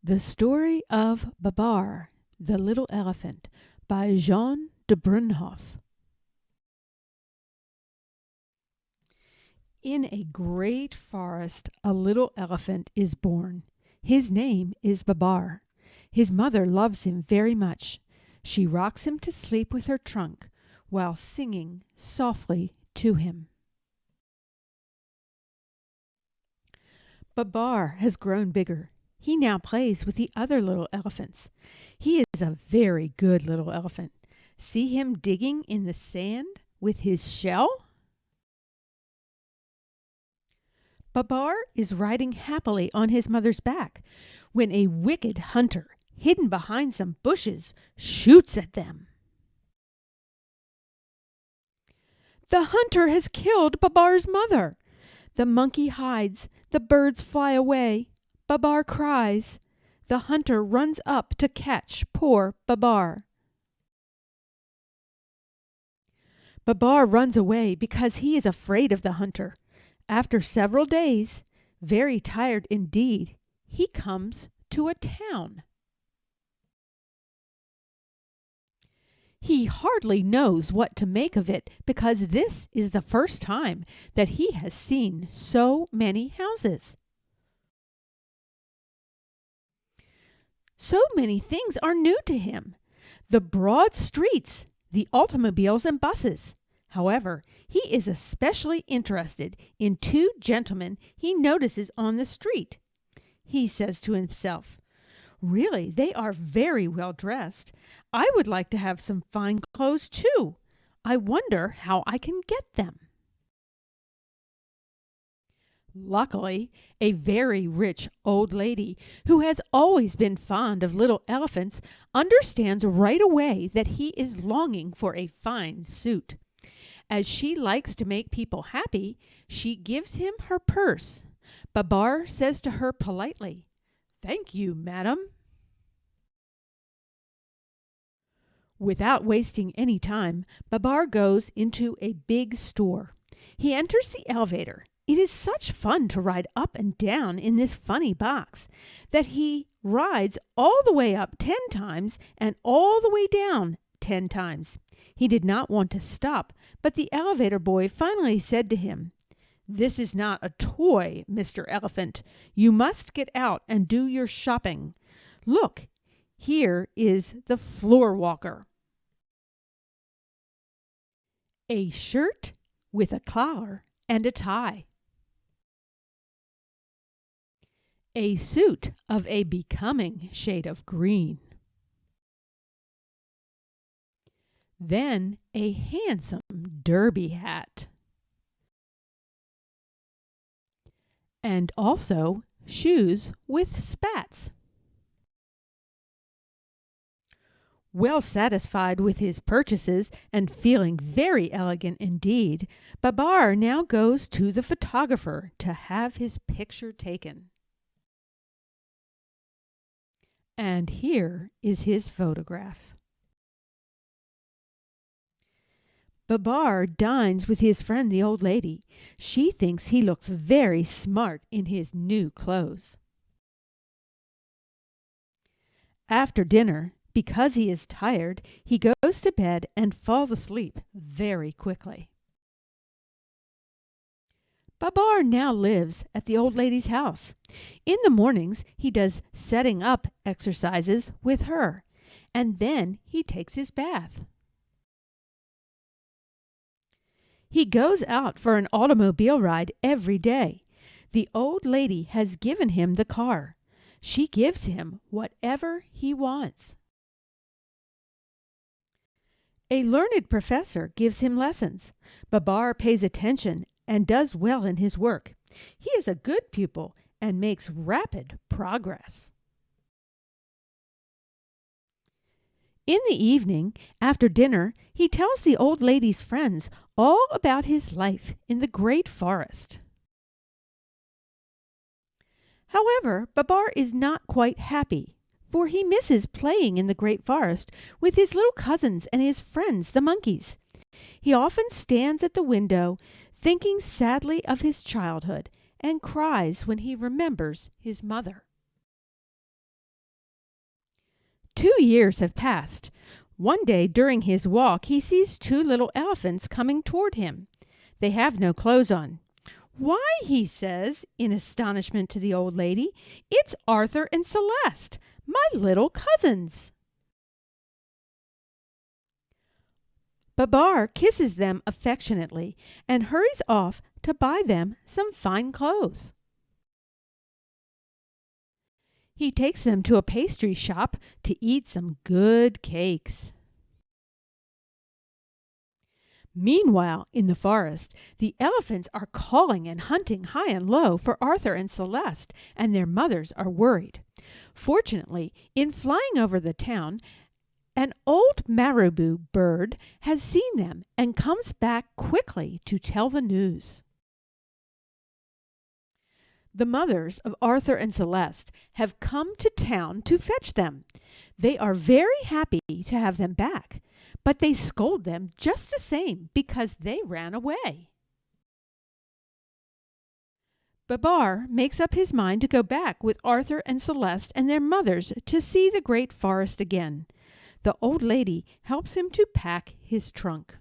The Story of Babar, the Little Elephant, by Jean de Brunhoff. In a great forest, a little elephant is born. His name is Babar. His mother loves him very much. She rocks him to sleep with her trunk while singing softly to him. Babar has grown bigger. He now plays with the other little elephants. He is a very good little elephant. See him digging in the sand with his shell? Babar is riding happily on his mother's back when a wicked hunter, hidden behind some bushes, shoots at them. The hunter has killed Babar's mother. The monkey hides. The birds fly away. Babar cries. The hunter runs up to catch poor Babar. Babar runs away because he is afraid of the hunter. After several days, very tired indeed, he comes to a town. He hardly knows what to make of it because this is the first time that he has seen so many houses. So many things are new to him. The broad streets, the automobiles and buses. However, he is especially interested in two gentlemen he notices on the street. He says to himself, "Really, they are very well dressed. I would like to have some fine clothes too. I wonder how I can get them." Luckily, a very rich old lady who has always been fond of little elephants understands right away that he is longing for a fine suit. As she likes to make people happy, she gives him her purse. Babar says to her politely, "Thank you, madam." Without wasting any time, Babar goes into a big store. He enters the elevator. It is such fun to ride up and down in this funny box that he rides all the way up 10 times and all the way down 10 times. He did not want to stop, but the elevator boy finally said to him, "This is not a toy, Mr. Elephant. You must get out and do your shopping. Look, here is the floor walker. A shirt with a collar and a tie. A suit of a becoming shade of green. Then a handsome derby hat. And also shoes with spats." Well satisfied with his purchases and feeling very elegant indeed, Babar now goes to the photographer to have his picture taken. And here is his photograph. Babar dines with his friend the old lady. She thinks he looks very smart in his new clothes. After dinner, because he is tired, he goes to bed and falls asleep very quickly. Babar now lives at the old lady's house. In the mornings, he does setting up exercises with her, and then he takes his bath. He goes out for an automobile ride every day. The old lady has given him the car. She gives him whatever he wants. A learned professor gives him lessons. Babar pays attention and does well in his work. He is a good pupil and makes rapid progress. In the evening, after dinner, he tells the old lady's friends all about his life in the great forest. However, Babar is not quite happy, for he misses playing in the great forest with his little cousins and his friends, the monkeys. He often stands at the window, thinking sadly of his childhood, and cries when he remembers his mother. 2 years have passed. One day during his walk, he sees two little elephants coming toward him. They have no clothes on. "Why," he says in astonishment to the old lady, "it's Arthur and Celeste, my little cousins." Babar kisses them affectionately and hurries off to buy them some fine clothes. He takes them to a pastry shop to eat some good cakes. Meanwhile, in the forest, the elephants are calling and hunting high and low for Arthur and Celeste, and their mothers are worried. Fortunately, in flying over the town, an old marabou bird has seen them and comes back quickly to tell the news. The mothers of Arthur and Celeste have come to town to fetch them. They are very happy to have them back, but they scold them just the same because they ran away. Babar makes up his mind to go back with Arthur and Celeste and their mothers to see the great forest again. The old lady helps him to pack his trunk.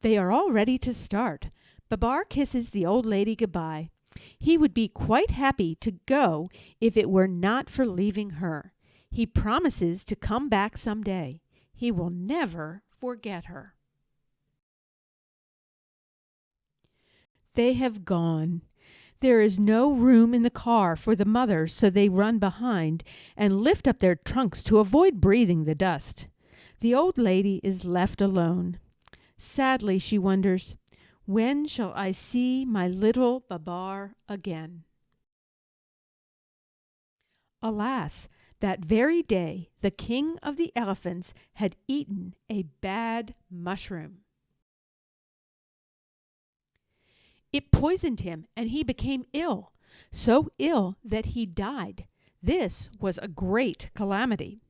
They are all ready to start. Babar kisses the old lady goodbye. He would be quite happy to go if it were not for leaving her. He promises to come back some day. He will never forget her. They have gone. There is no room in the car for the mothers, so they run behind and lift up their trunks to avoid breathing the dust. The old lady is left alone. Sadly, she wonders, "When shall I see my little Babar again?" Alas, that very day the king of the elephants had eaten a bad mushroom. It poisoned him, and he became ill, so ill that he died. This was a great calamity.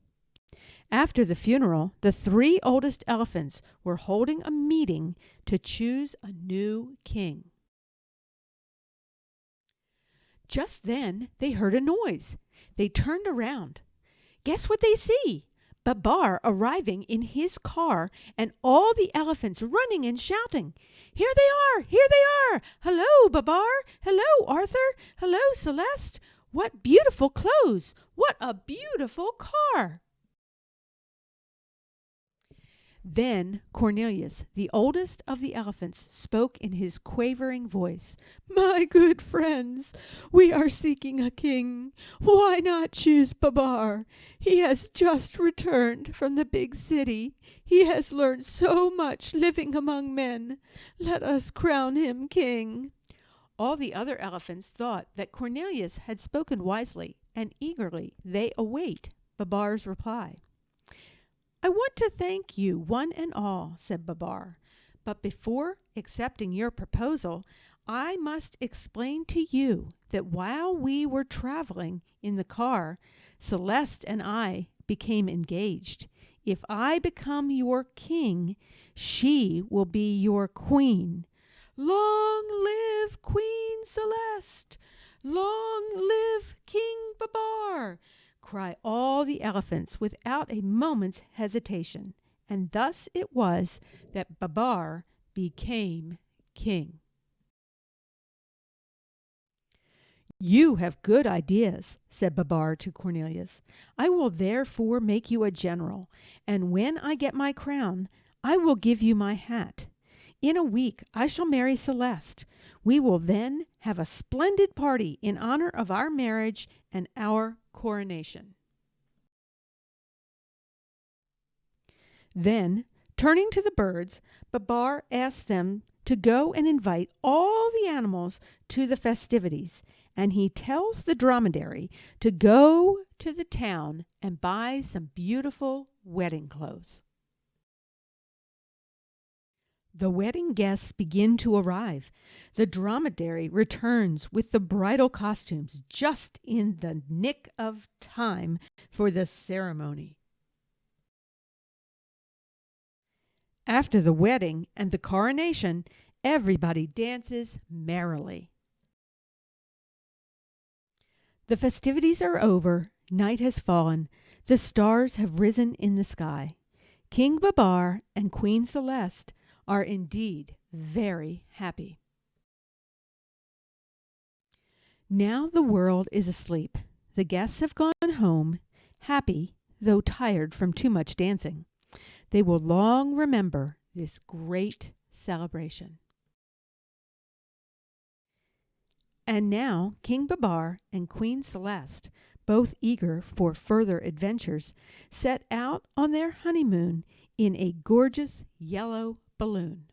After the funeral, the three oldest elephants were holding a meeting to choose a new king. Just then they heard a noise. They turned around. Guess what they see? Babar arriving in his car and all the elephants running and shouting. "Here they are! Here they are! Hello, Babar! Hello, Arthur! Hello, Celeste! What beautiful clothes! What a beautiful car!" Then Cornelius, the oldest of the elephants, spoke in his quavering voice. "My good friends, we are seeking a king. Why not choose Babar? He has just returned from the big city. He has learned so much living among men. Let us crown him king." All the other elephants thought that Cornelius had spoken wisely, and eagerly they await Babar's reply. "I want to thank you, one and all," said Babar. "But before accepting your proposal, I must explain to you that while we were traveling in the car, Celeste and I became engaged. If I become your king, she will be your queen. Long live Queen Celeste! Long live King Babar!" cry all the elephants without a moment's hesitation. And thus it was that Babar became king. "You have good ideas," said Babar to Cornelius. "I will therefore make you a general, and when I get my crown, I will give you my hat. In a week I shall marry Celeste. We will then have a splendid party in honor of our marriage and our coronation." Then, turning to the birds, Babar asked them to go and invite all the animals to the festivities, and he tells the dromedary to go to the town and buy some beautiful wedding clothes. The wedding guests begin to arrive. The dromedary returns with the bridal costumes just in the nick of time for the ceremony. After the wedding and the coronation, everybody dances merrily. The festivities are over. Night has fallen. The stars have risen in the sky. King Babar and Queen Celeste are indeed very happy. Now the world is asleep. The guests have gone home, happy, though tired from too much dancing. They will long remember this great celebration. And now King Babar and Queen Celeste, both eager for further adventures, set out on their honeymoon in a gorgeous yellow balloon.